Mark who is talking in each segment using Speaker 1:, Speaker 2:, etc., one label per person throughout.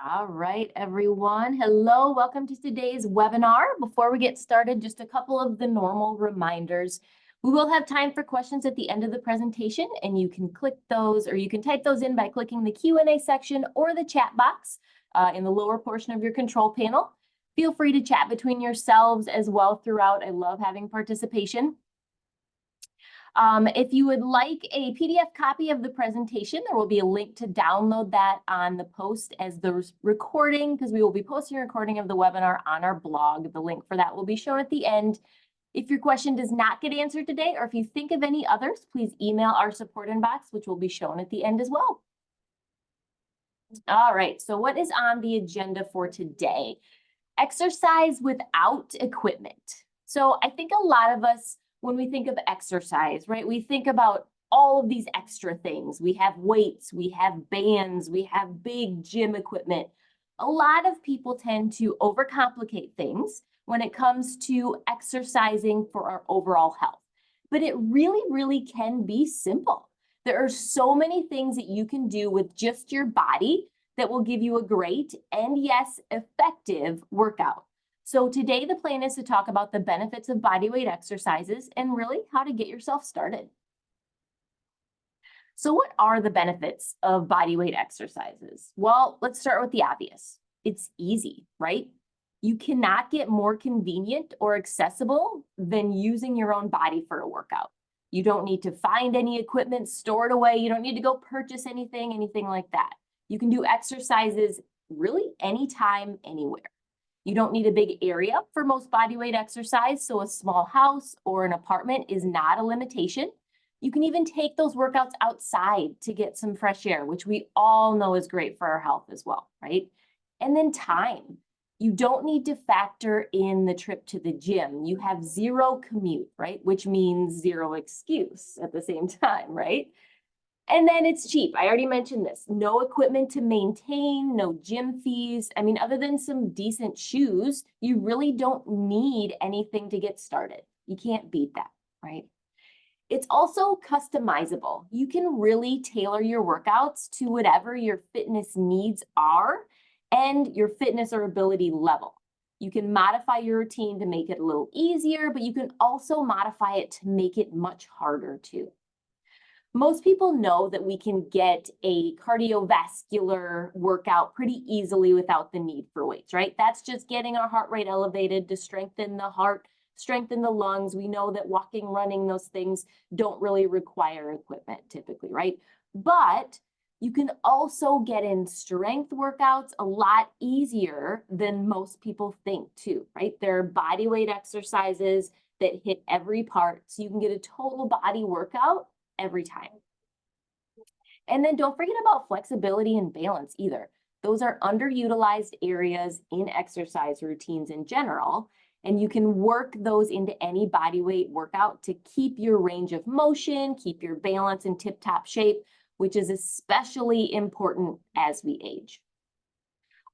Speaker 1: All right, everyone. Hello, welcome to today's webinar. Before we get started, just a couple of the normal reminders. We will have time for questions at the end of the presentation, and you can click those or you can type those in by clicking the Q&A section or the chat box in the lower portion of your control panel. Feel free to chat between yourselves as well throughout. I love having participation. If you would like a PDF copy of the presentation, there will be a link to download that on the post as the recording, because we will be posting a recording of the webinar on our blog. The link for that will be shown at the end. If your question does not get answered today, or if you think of any others, please email our support inbox, which will be shown at the end as well. All right, so what is on the agenda for today? Exercise without equipment. So I think a lot of us, when we think of exercise, right, we think about all of these extra things. We have weights, we have bands, we have big gym equipment. A lot of people tend to overcomplicate things when it comes to exercising for our overall health. But it really, really can be simple. There are so many things that you can do with just your body that will give you a great and, yes, effective workout. So today the plan is to talk about the benefits of bodyweight exercises and really how to get yourself started. So what are the benefits of bodyweight exercises? Well, let's start with the obvious. It's easy, right? You cannot get more convenient or accessible than using your own body for a workout. You don't need to find any equipment stored away. You don't need to go purchase anything like that. You can do exercises really anytime, anywhere. You don't need a big area for most bodyweight exercise, so a small house or an apartment is not a limitation. You can even take those workouts outside to get some fresh air, which we all know is great for our health as well, right? And then time. You don't need to factor in the trip to the gym. You have zero commute, right? Which means zero excuse at the same time, right? And then it's cheap. I already mentioned this. No equipment to maintain, no gym fees. I mean, other than some decent shoes, you really don't need anything to get started. You can't beat that, right? It's also customizable. You can really tailor your workouts to whatever your fitness needs are and your fitness or ability level. You can modify your routine to make it a little easier, but you can also modify it to make it much harder too. Most people know that we can get a cardiovascular workout pretty easily without the need for weights, right? That's just getting our heart rate elevated to strengthen the heart, strengthen the lungs. We know that walking, running, those things don't really require equipment typically, right? But you can also get in strength workouts a lot easier than most people think too, right? There are body weight exercises that hit every part, so you can get a total body workout every time. And then don't forget about flexibility and balance either. Those are underutilized areas in exercise routines in general, and you can work those into any body weight workout to keep your range of motion, keep your balance in tip-top shape, which is especially important as we age.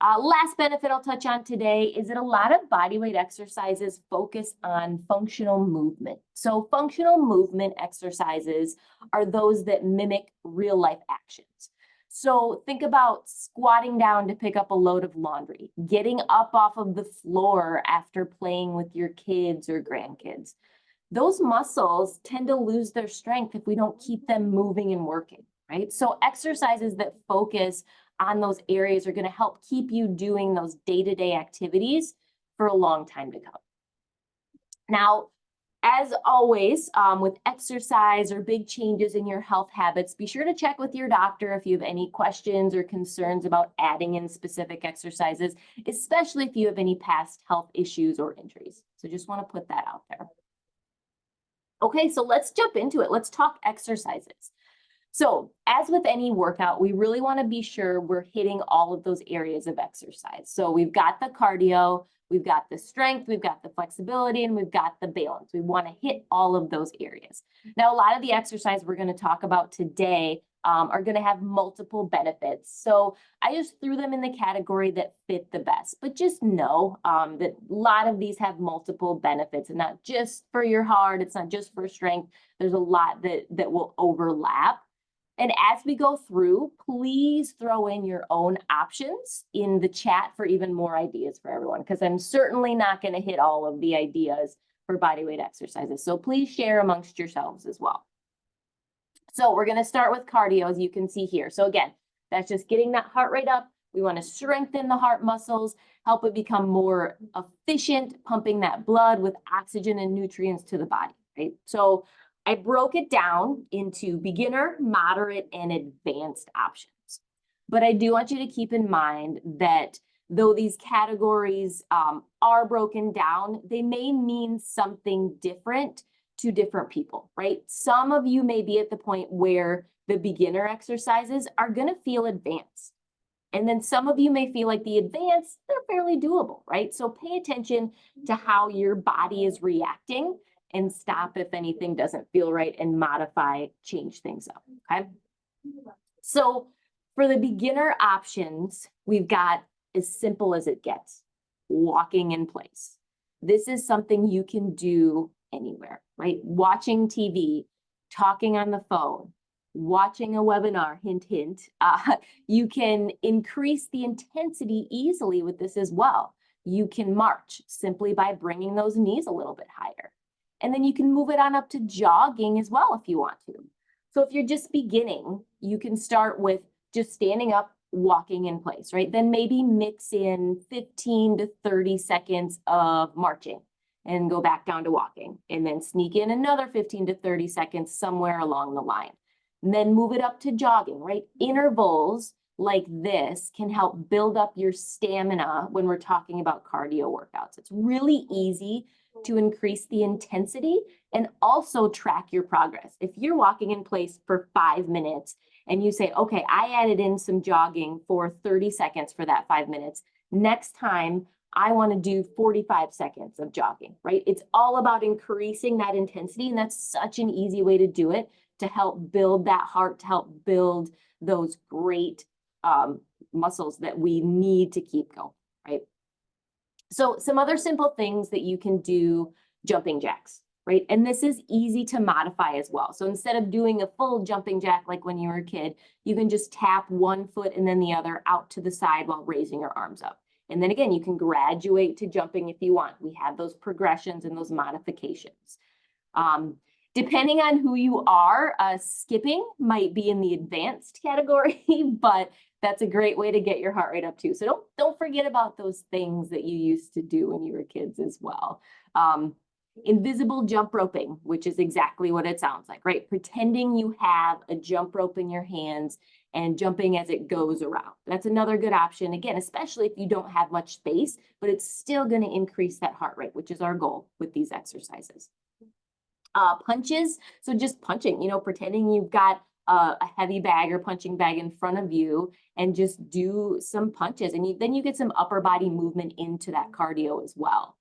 Speaker 1: Last benefit I'll touch on today is that a lot of bodyweight exercises focus on functional movement. So functional movement exercises are those that mimic real life actions. So think about squatting down to pick up a load of laundry, getting up off of the floor after playing with your kids or grandkids. Those muscles tend to lose their strength if we don't keep them moving and working, right? So exercises that focus on those areas are going to help keep you doing those day-to-day activities for a long time to come. Now, as always, with exercise or big changes in your health habits, be sure to check with your doctor if you have any questions or concerns about adding in specific exercises, especially if you have any past health issues or injuries. So just want to put that out there. Okay, so let's jump into it. Let's talk exercises. So as with any workout, we really want to be sure we're hitting all of those areas of exercise. So we've got the cardio, we've got the strength, we've got the flexibility, and we've got the balance. We want to hit all of those areas. Now, a lot of the exercise we're going to talk about today are going to have multiple benefits. So I just threw them in the category that fit the best, but just know that a lot of these have multiple benefits, and not just for your heart, it's not just for strength. There's a lot that will overlap. And as we go through, please throw in your own options in the chat for even more ideas for everyone, because I'm certainly not going to hit all of the ideas for bodyweight exercises. So please share amongst yourselves as well. So we're going to start with cardio, as you can see here. So again, that's just getting that heart rate up. We want to strengthen the heart muscles, help it become more efficient, pumping that blood with oxygen and nutrients to the body, right? So I broke it down into beginner, moderate, and advanced options. But I do want you to keep in mind that though these categories are broken down, they may mean something different to different people, right? Some of you may be at the point where the beginner exercises are going to feel advanced. And then some of you may feel like the advanced, they're fairly doable, right? So pay attention to how your body is reacting and stop if anything doesn't feel right and modify, change things up, okay? So for the beginner options, we've got as simple as it gets, walking in place. This is something you can do anywhere, right? Watching TV, talking on the phone, watching a webinar, hint, hint. You can increase the intensity easily with this as well. You can march simply by bringing those knees a little bit higher. And then you can move it on up to jogging as well if you want to. So if you're just beginning, you can start with just standing up, walking in place, right? Then maybe mix in 15 to 30 seconds of marching and go back down to walking, and then sneak in another 15 to 30 seconds somewhere along the line. And then move it up to jogging, right? Intervals like this can help build up your stamina when we're talking about cardio workouts. It's really easy to increase the intensity and also track your progress. If you're walking in place for 5 minutes and you say, okay, I added in some jogging for 30 seconds for that 5 minutes, next time I want to do 45 seconds of jogging, right? It's all about increasing that intensity, and that's such an easy way to do it, to help build that heart, to help build those great muscles that we need to keep going, right? So some other simple things that you can do, jumping jacks, right? And this is easy to modify as well. So instead of doing a full jumping jack like when you were a kid, you can just tap one foot and then the other out to the side while raising your arms up. And then again, you can graduate to jumping if you want. We have those progressions and those modifications. Depending on who you are, skipping might be in the advanced category, but that's a great way to get your heart rate up too. So don't forget about those things that you used to do when you were kids as well. Invisible jump roping, which is exactly what it sounds like, right? Pretending you have a jump rope in your hands and jumping as it goes around. That's another good option, again, especially if you don't have much space, but it's still going to increase that heart rate, which is our goal with these exercises. Punches, so just punching, pretending you've got a heavy bag or punching bag in front of you and just do some punches, and then you get some upper body movement into that cardio as well.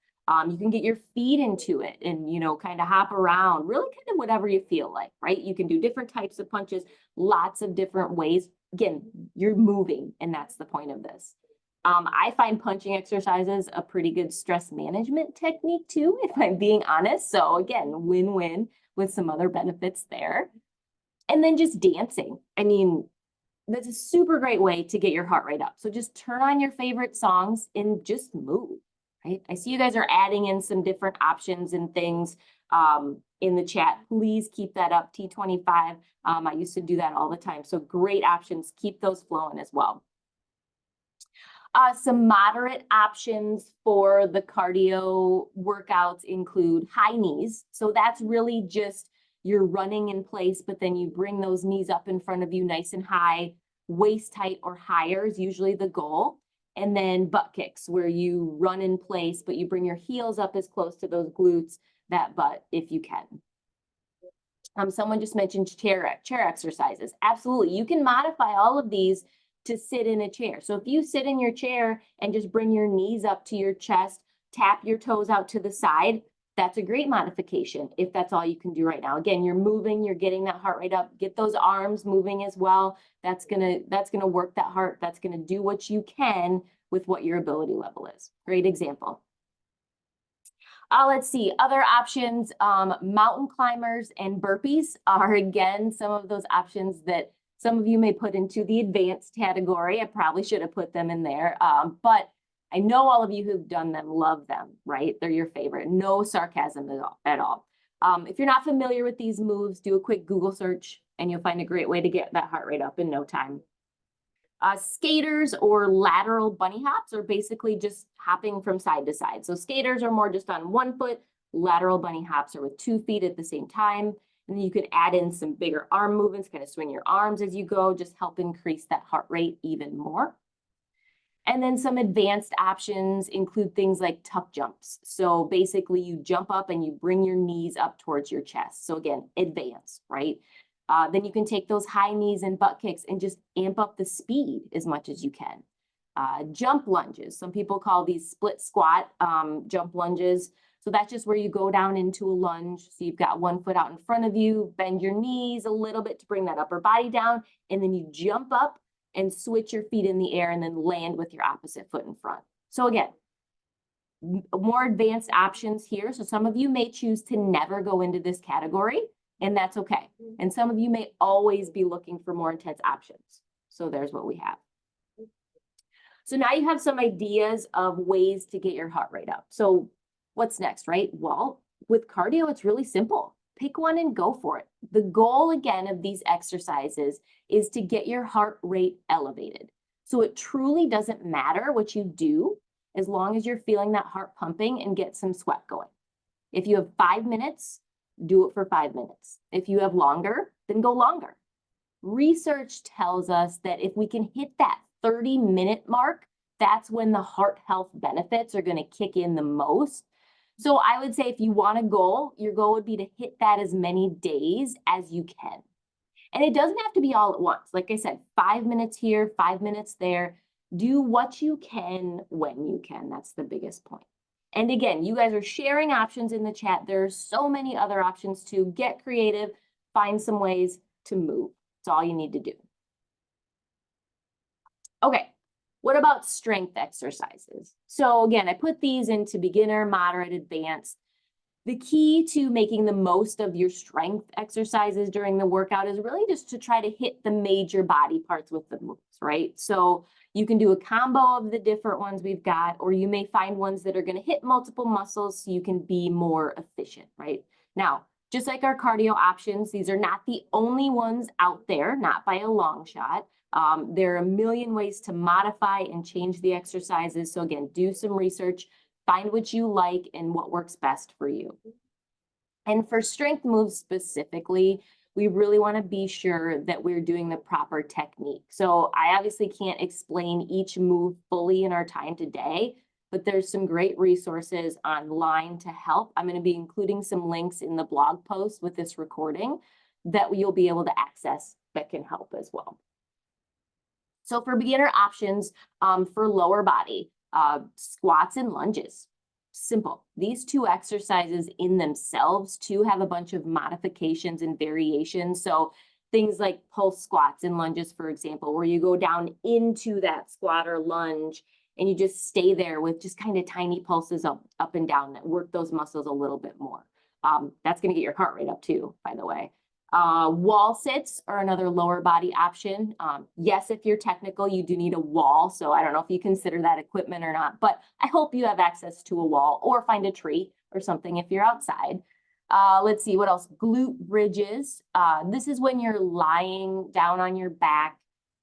Speaker 1: You can get your feet into it and, kind of hop around, really kind of whatever you feel like, right? You can do different types of punches, lots of different ways. Again, you're moving, and that's the point of this. I find punching exercises a pretty good stress management technique too, if I'm being honest. So again, win-win with some other benefits there. And then just dancing. I mean, that's a super great way to get your heart rate up. So just turn on your favorite songs and just move, right? I see you guys are adding in some different options and things in the chat. Please keep that up, T25. I used to do that all the time. So great options. Keep those flowing as well. Some moderate options for the cardio workouts include high knees. So that's really just you're running in place, but then you bring those knees up in front of you nice and high, waist height or higher is usually the goal. And then butt kicks, where you run in place, but you bring your heels up as close to those glutes, that butt, if you can. Someone just mentioned chair exercises. Absolutely. You can modify all of these to sit in a chair. So if you sit in your chair and just bring your knees up to your chest, tap your toes out to the side, that's a great modification if that's all you can do right now. Again, you're moving, you're getting that heart rate up, get those arms moving as well. That's gonna work that heart. That's gonna do what you can with what your ability level is. Great example. Let's see, other options, mountain climbers and burpees are again some of those options that Some of you may put into the advanced category. I probably should have put them in there, but I know all of you who've done them love them, right? They're your favorite. No sarcasm at all. If you're not familiar with these moves, do a quick Google search and you'll find a great way to get that heart rate up in no time. Skaters or lateral bunny hops are basically just hopping from side to side. So skaters are more just on one foot. Lateral bunny hops are with 2 feet at the same time. And then you can add in some bigger arm movements, kind of swing your arms as you go, just help increase that heart rate even more. And then some advanced options include things like tuck jumps. So basically you jump up and you bring your knees up towards your chest. So again, advanced, right? Then you can take those high knees and butt kicks and just amp up the speed as much as you can. Jump lunges. Some people call these split squat jump lunges. So that's just where you go down into a lunge. So you've got one foot out in front of you, bend your knees a little bit to bring that upper body down, and then you jump up and switch your feet in the air and then land with your opposite foot in front. So again, more advanced options here. So some of you may choose to never go into this category, and that's okay. And some of you may always be looking for more intense options. So there's what we have. So now you have some ideas of ways to get your heart rate up. So what's next, right? Well, with cardio, it's really simple. Pick one and go for it. The goal, again, of these exercises is to get your heart rate elevated. So it truly doesn't matter what you do as long as you're feeling that heart pumping and get some sweat going. If you have 5 minutes, do it for 5 minutes. If you have longer, then go longer. Research tells us that if we can hit that 30-minute mark, that's when the heart health benefits are going to kick in the most. So I would say if you want a goal, your goal would be to hit that as many days as you can. And it doesn't have to be all at once. Like I said, 5 minutes here, 5 minutes there. Do what you can when you can. That's the biggest point. And again, you guys are sharing options in the chat. There are so many other options to get creative, find some ways to move. That's all you need to do. Okay. What about strength exercises? So again, I put these into beginner, moderate, advanced. The key to making the most of your strength exercises during the workout is really just to try to hit the major body parts with the moves, right? So you can do a combo of the different ones we've got, or you may find ones that are going to hit multiple muscles so you can be more efficient, right? Now, just like our cardio options, these are not the only ones out there, not by a long shot. There are a million ways to modify and change the exercises. So again, do some research, find what you like and what works best for you. And for strength moves specifically, we really want to be sure that we're doing the proper technique. So I obviously can't explain each move fully in our time today, but there's some great resources online to help. I'm going to be including some links in the blog post with this recording that you'll be able to access that can help as well. So for beginner options, for lower body, squats and lunges, simple. These two exercises in themselves too have a bunch of modifications and variations. So things like pulse squats and lunges, for example, where you go down into that squat or lunge and you just stay there with just kind of tiny pulses up and down that work those muscles a little bit more. That's going to get your heart rate up too, by the way. Wall sits are another lower body option. Yes, if you're technical, you do need a wall. So I don't know if you consider that equipment or not, but I hope you have access to a wall or find a tree or something if you're outside. Let's see what else. Glute bridges. This is when you're lying down on your back.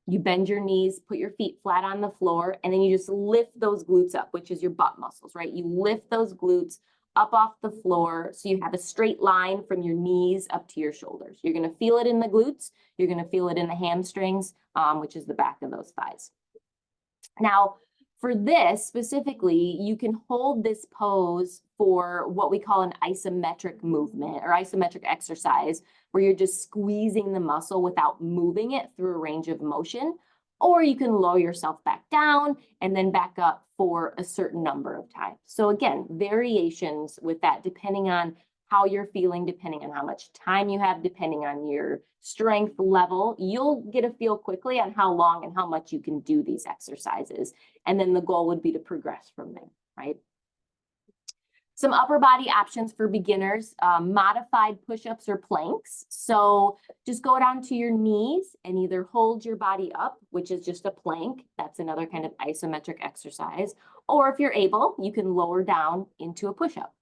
Speaker 1: You bend your knees, put your feet flat on the floor, and then you just lift those glutes up, which is your butt muscles, right? You lift those glutes up off the floor so you have a straight line from your knees up to your shoulders. You're going to feel it in the glutes. You're going to feel it in the hamstrings, which is the back of those thighs. Now, for this specifically, you can hold this pose for what we call an isometric movement or isometric exercise, where you're just squeezing the muscle without moving it through a range of motion. Or you can lower yourself back down and then back up for a certain number of times. So again, variations with that, depending on how you're feeling, depending on how much time you have, depending on your strength level, you'll get a feel quickly on how long and how much you can do these exercises. And then the goal would be to progress from there, right? Some upper body options for beginners, modified push-ups or planks. So just go down to your knees and either hold your body up, which is just a plank. That's another kind of isometric exercise. Or if you're able, you can lower down into a push-up.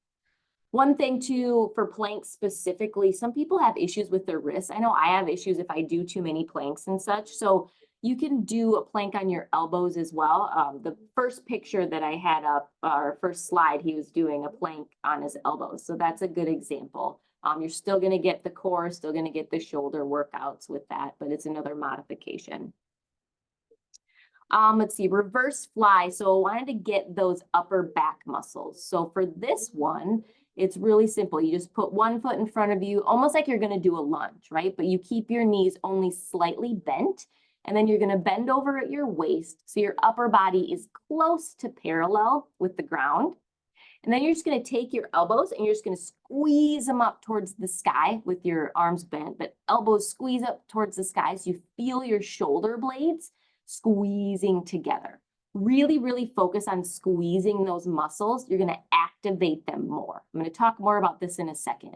Speaker 1: One thing too, for planks specifically, some people have issues with their wrists. I know I have issues if I do too many planks and such. So you can do a plank on your elbows as well. The first picture that I had up, our first slide, he was doing a plank on his elbows. So that's a good example. You're still going to get the core, still going to get the shoulder workouts with that, but it's another modification. Let's see, reverse fly. So I wanted to get those upper back muscles. So for this one, it's really simple. You just put one foot in front of you, almost like you're going to do a lunge, right? But you keep your knees only slightly bent, and then you're going to bend over at your waist so your upper body is close to parallel with the ground. And then you're just going to take your elbows and you're just going to squeeze them up towards the sky with your arms bent, but elbows squeeze up towards the sky so you feel your shoulder blades squeezing together. Really, really focus on squeezing those muscles. You're going to activate them more. I'm going to talk more about this in a second.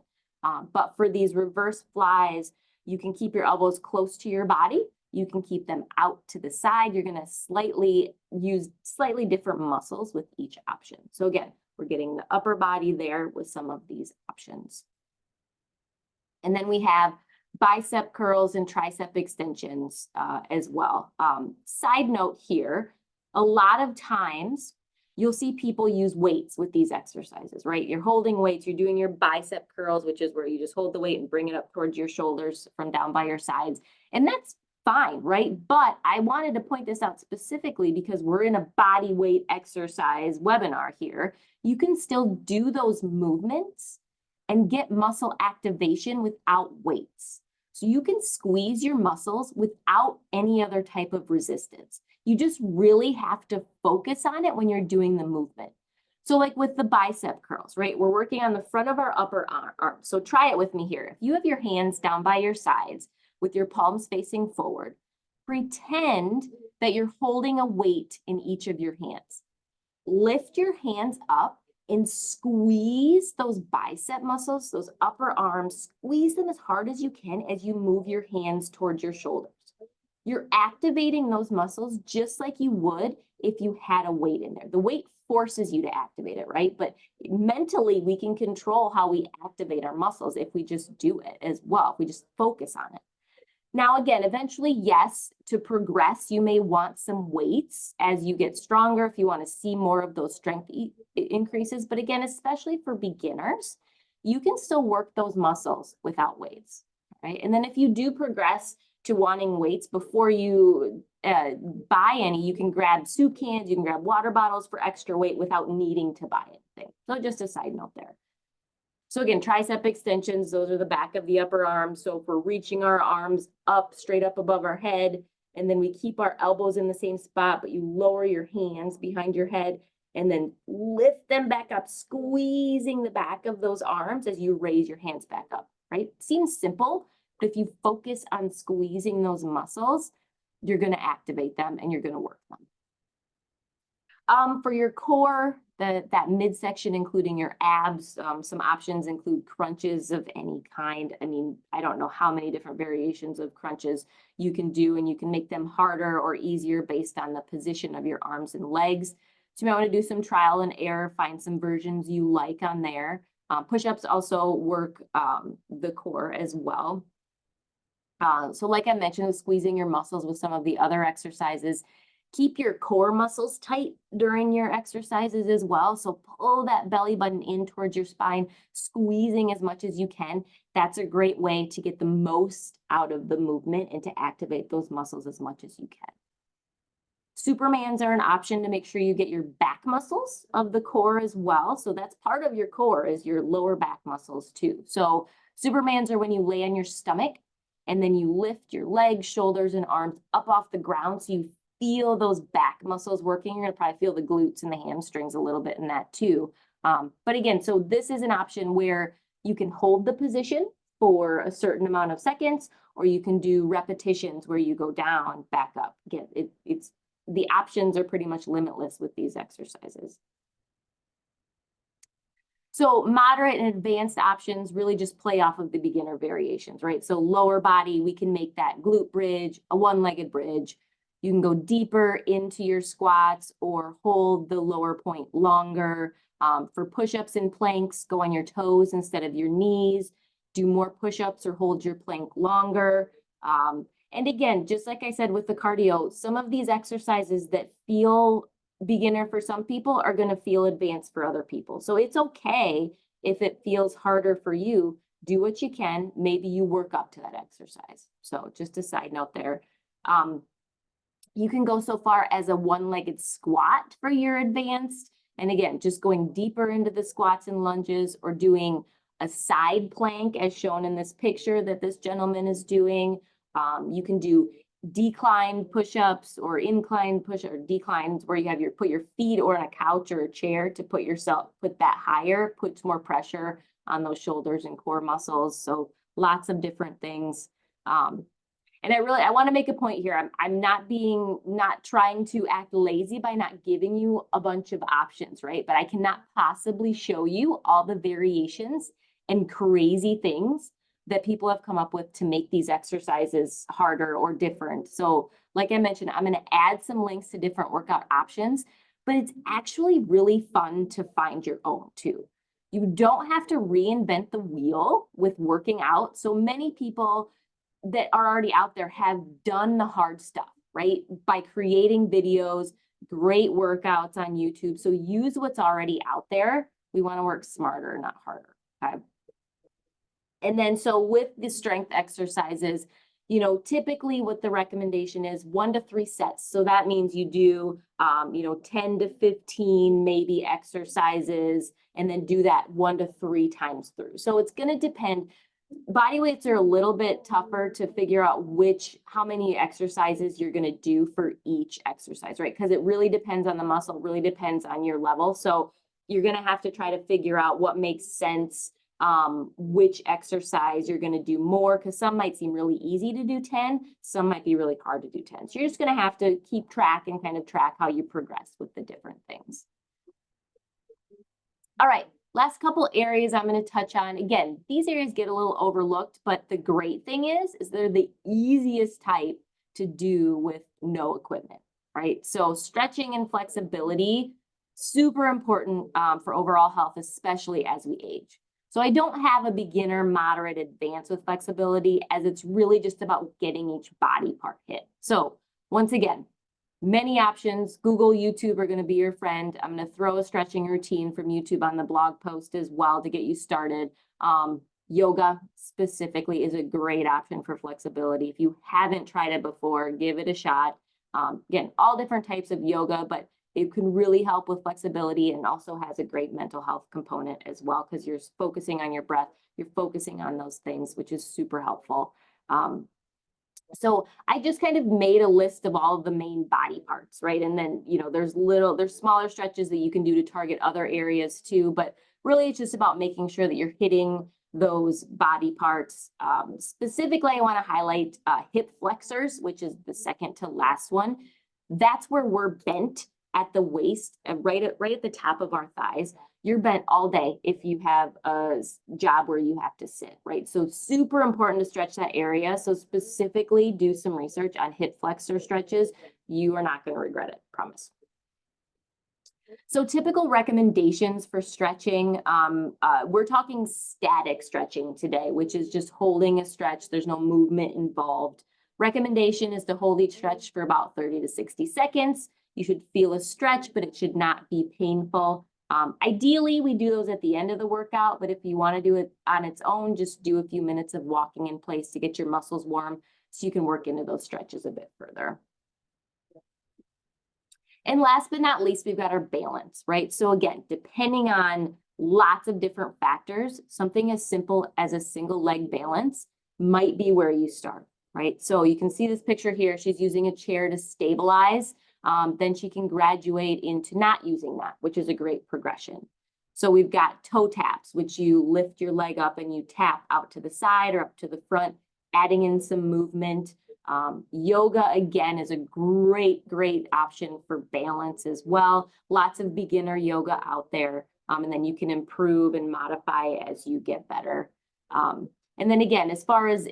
Speaker 1: But for these reverse flies, you can keep your elbows close to your body. You can keep them out to the side. You're going to use slightly different muscles with each option. So again, we're getting the upper body there with some of these options. And then we have bicep curls and tricep extensions as well. Side note here, a lot of times you'll see people use weights with these exercises, right? You're holding weights, you're doing your bicep curls, which is where you just hold the weight and bring it up towards your shoulders from down by your sides. And that's fine, right? But I wanted to point this out specifically because we're in a body weight exercise webinar here. You can still do those movements and get muscle activation without weights. So you can squeeze your muscles without any other type of resistance. You just really have to focus on it when you're doing the movement. So like with the bicep curls, right? We're working on the front of our upper arm. So try it with me here. If you have your hands down by your sides with your palms facing forward, pretend that you're holding a weight in each of your hands. Lift your hands up and squeeze those bicep muscles, those upper arms, squeeze them as hard as you can as you move your hands towards your shoulders. You're activating those muscles just like you would if you had a weight in there. The weight forces you to activate it, right? But mentally, we can control how we activate our muscles if we just do it as well, if we just focus on it. Now, again, eventually, yes, to progress, you may want some weights as you get stronger if you want to see more of those strength increases. But again, especially for beginners, you can still work those muscles without weights, right? And then if you do progress to wanting weights before you buy any, you can grab soup cans, you can grab water bottles for extra weight without needing to buy anything. So just a side note there. So again, tricep extensions, those are the back of the upper arm. So if we're reaching our arms up, straight up above our head, and then we keep our elbows in the same spot, but you lower your hands behind your head and then lift them back up, squeezing the back of those arms as you raise your hands back up, right? Seems simple, but if you focus on squeezing those muscles, you're going to activate them and you're going to work them. For your core, that midsection, including your abs, some options include crunches of any kind. I mean, I don't know how many different variations of crunches you can do, and you can make them harder or easier based on the position of your arms and legs. So you might want to do some trial and error, find some versions you like on there. Push-ups also work the core as well. So like I mentioned, squeezing your muscles with some of the other exercises. Keep your core muscles tight during your exercises as well. So pull that belly button in towards your spine, squeezing as much as you can. That's a great way to get the most out of the movement and to activate those muscles as much as you can. Supermans are an option to make sure you get your back muscles of the core as well. So that's part of your core is your lower back muscles too. So Supermans are when you lay on your stomach and then you lift your legs, shoulders, and arms up off the ground so you feel those back muscles working. You're gonna probably feel the glutes and the hamstrings a little bit in that too. But again, so this is an option where you can hold the position for a certain amount of seconds, or you can do repetitions where you go down, back up. Again, the options are pretty much limitless with these exercises. So moderate and advanced options really just play off of the beginner variations, right? So lower body, we can make that glute bridge, a one-legged bridge. You can go deeper into your squats or hold the lower point longer. For push-ups and planks, go on your toes instead of your knees. Do more push-ups or hold your plank longer. And again, just like I said with the cardio, some of these exercises that feel beginner for some people are going to feel advanced for other people. So it's okay if it feels harder for you. Do what you can. Maybe you work up to that exercise. So just a side note there. You can go so far as a one-legged squat for your advanced. And again, just going deeper into the squats and lunges or doing a side plank as shown in this picture that this gentleman is doing. You can do decline push-ups or incline push or declines where you have put your feet or on a couch or a chair to put that higher, puts more pressure on those shoulders and core muscles. So lots of different things. And I want to make a point here. I'm not trying to act lazy by not giving you a bunch of options, right? But I cannot possibly show you all the variations and crazy things that people have come up with to make these exercises harder or different. So like I mentioned, I'm going to add some links to different workout options, but it's actually really fun to find your own too. You don't have to reinvent the wheel with working out. So many people that are already out there have done the hard stuff, right? By creating videos, great workouts on YouTube. So use what's already out there. We want to work smarter, not harder, okay? And then so with the strength exercises, typically what the recommendation is 1 to 3 sets. So that means you do, 10 to 15 maybe exercises and then do that 1 to 3 times through. So it's going to depend. Body weights are a little bit tougher to figure out how many exercises you're going to do for each exercise, right? Because it really depends on the muscle, really depends on your level. So you're going to have to try to figure out what makes sense, which exercise you're going to do more, because some might seem really easy to do 10, some might be really hard to do 10. So you're just going to have to keep track and kind of track how you progress with the different things. All right. Last couple areas I'm going to touch on. Again, these areas get a little overlooked, but the great thing is they're the easiest type to do with no equipment, right? So stretching and flexibility, super important for overall health, especially as we age. So I don't have a beginner, moderate, advanced with flexibility, as it's really just about getting each body part hit. So once again, many options. Google, YouTube are going to be your friend. I'm going to throw a stretching routine from YouTube on the blog post as well to get you started. Yoga specifically is a great option for flexibility. If you haven't tried it before, give it a shot. Again, all different types of yoga, but it can really help with flexibility and also has a great mental health component as well, because you're focusing on your breath, you're focusing on those things, which is super helpful. So I just kind of made a list of all of the main body parts, right? And then, there's smaller stretches that you can do to target other areas too, but really it's just about making sure that you're hitting those body parts. Specifically, I want to highlight hip flexors, which is the second to last one. That's where we're bent at the waist, right at the top of our thighs. You're bent all day if you have a job where you have to sit, right? So super important to stretch that area. So specifically do some research on hip flexor stretches. You are not going to regret it, promise. So typical recommendations for stretching, we're talking static stretching today, which is just holding a stretch. There's no movement involved. Recommendation is to hold each stretch for about 30 to 60 seconds. You should feel a stretch, but it should not be painful. Ideally, we do those at the end of the workout, but if you want to do it on its own, just do a few minutes of walking in place to get your muscles warm so you can work into those stretches a bit further. And last but not least, we've got our balance, right? So again, depending on lots of different factors, something as simple as a single leg balance might be where you start, right? So you can see this picture here. She's using a chair to stabilize. Then she can graduate into not using that, which is a great progression. So we've got toe taps, which you lift your leg up and you tap out to the side or up to the front, adding in some movement. Yoga, again, is a great option for balance as well. Lots of beginner yoga out there. And then you can improve and modify as you get better. And then again, as far as,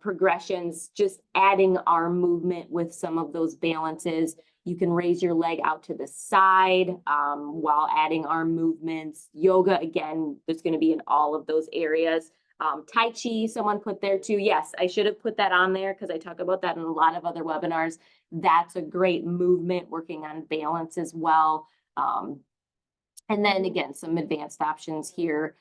Speaker 1: progressions, just adding arm movement with some of those balances. You can raise your leg out to the side while adding arm movements. Yoga, again, there's going to be in all of those areas. Tai Chi, someone put there too. Yes, I should have put that on there because I talk about that in a lot of other webinars. That's a great movement, working on balance as well. And then again, some advanced options here.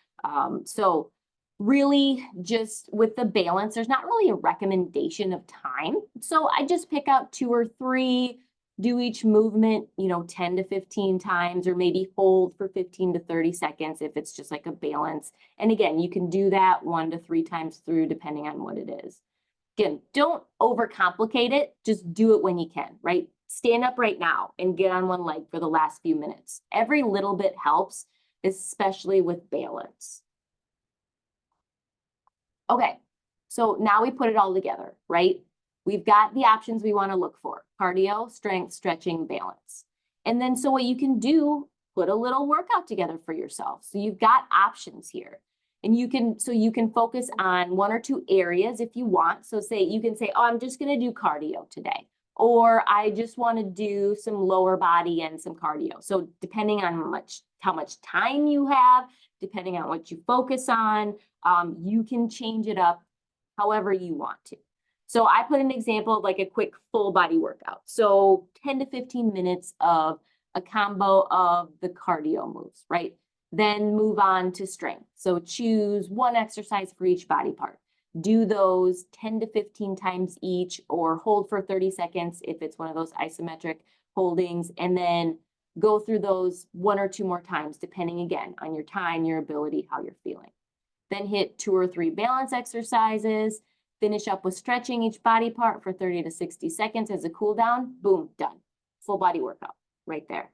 Speaker 1: So really just with the balance, there's not really a recommendation of time. So I just pick out 2 or 3, do each movement, 10 to 15 times, or maybe hold for 15 to 30 seconds if it's just like a balance. And again, you can do that 1 to 3 times through depending on what it is. Again, don't overcomplicate it. Just do it when you can, right? Stand up right now and get on one leg for the last few minutes. Every little bit helps, especially with balance. Okay, so now we put it all together, right? We've got the options we want to look for: cardio, strength, stretching, balance. And then so what you can do, put a little workout together for yourself. So you've got options here. And you can focus on 1 or 2 areas if you want. So you can say, oh, I'm just going to do cardio today. Or I just want to do some lower body and some cardio. So depending on how much time you have, depending on what you focus on, you can change it up however you want to. So I put an example of like a quick full body workout. So 10 to 15 minutes of a combo of the cardio moves, right? Then move on to strength. So choose 1 exercise for each body part. Do those 10 to 15 times each, or hold for 30 seconds if it's one of those isometric holdings, and then go through those 1 or 2 more times, depending again on your time, your ability, how you're feeling. Then hit 2 or 3 balance exercises, finish up with stretching each body part for 30 to 60 seconds as a cool down. Boom, done. Full body workout right there.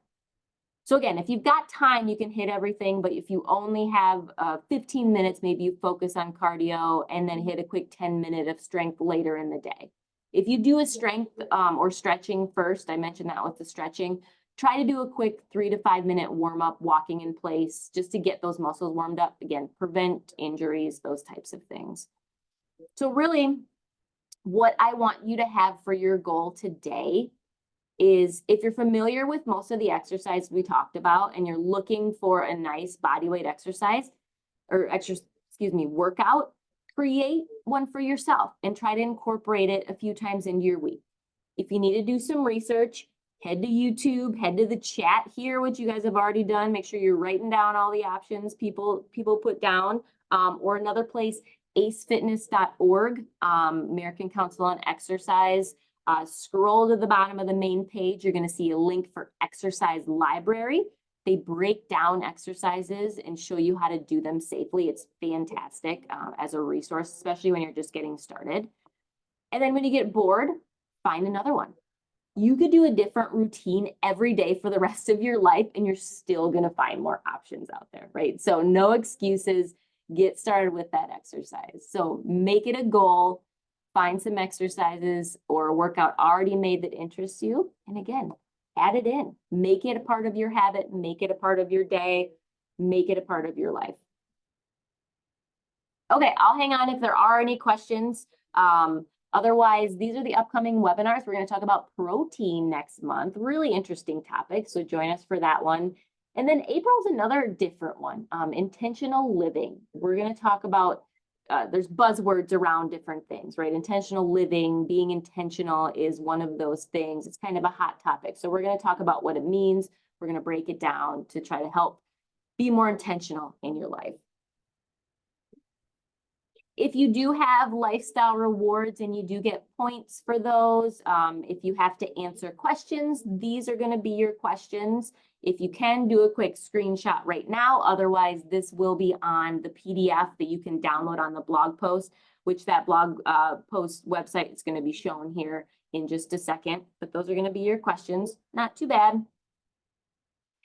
Speaker 1: So again, if you've got time, you can hit everything, but if you only have 15 minutes, maybe you focus on cardio and then hit a quick 10-minute of strength later in the day. If you do a strength or stretching first, I mentioned that with the stretching, try to do a quick 3 to 5 minute warm up, walking in place, just to get those muscles warmed up. Again, prevent injuries, those types of things. So really, what I want you to have for your goal today is, if you're familiar with most of the exercise we talked about and you're looking for a nice body weight exercise or workout, create one for yourself and try to incorporate it a few times into your week. If you need to do some research, head to YouTube, head to the chat here, which you guys have already done. Make sure you're writing down all the options people put down, or another place, acefitness.org, American Council on Exercise. Scroll to the bottom of the main page. You're going to see a link for exercise library. They break down exercises and show you how to do them safely. It's fantastic as a resource, especially when you're just getting started. And then when you get bored, find another one. You could do a different routine every day for the rest of your life, and you're still going to find more options out there, right? So no excuses. Get started with that exercise. So make it a goal. Find some exercises or a workout already made that interests you. And again, add it in. Make it a part of your habit. Make it a part of your day. Make it a part of your life. Okay, I'll hang on if there are any questions. Otherwise, these are the upcoming webinars. We're going to talk about protein next month. Really interesting topic, so join us for that one. And then April's another different one, intentional living. We're going to talk about there's buzzwords around different things, right? Intentional living, being intentional is one of those things. It's kind of a hot topic. So we're going to talk about what it means. We're going to break it down to try to help be more intentional in your life. If you do have lifestyle rewards and you do get points for those, if you have to answer questions, these are going to be your questions. If you can, do a quick screenshot right now. Otherwise, this will be on the PDF that you can download on the blog post, which that blog post website is going to be shown here in just a second. But those are going to be your questions. Not too bad.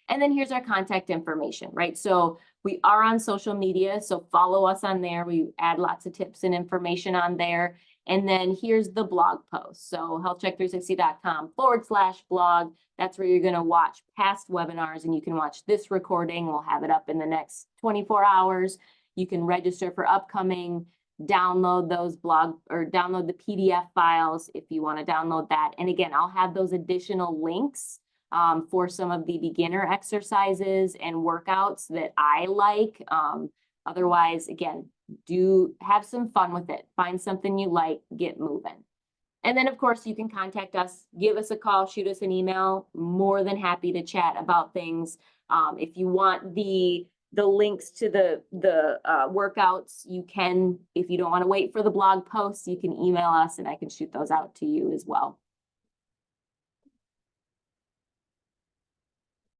Speaker 1: And then here's our contact information, right? So we are on social media, so follow us on there. We add lots of tips and information on there. And then here's the blog post. So healthcheck360.com/blog. That's where you're going to watch past webinars, and you can watch this recording. We'll have it up in the next 24 hours. You can register for upcoming, download those blog or download the PDF files if you want to download that. And again, I'll have those additional links for some of the beginner exercises and workouts that I like. Otherwise, again, do have some fun with it. Find something you like, get moving. And then, of course, you can contact us, give us a call, shoot us an email. More than happy to chat about things. If you want the links to the workouts, you can. If you don't want to wait for the blog posts, you can email us and I can shoot those out to you as well.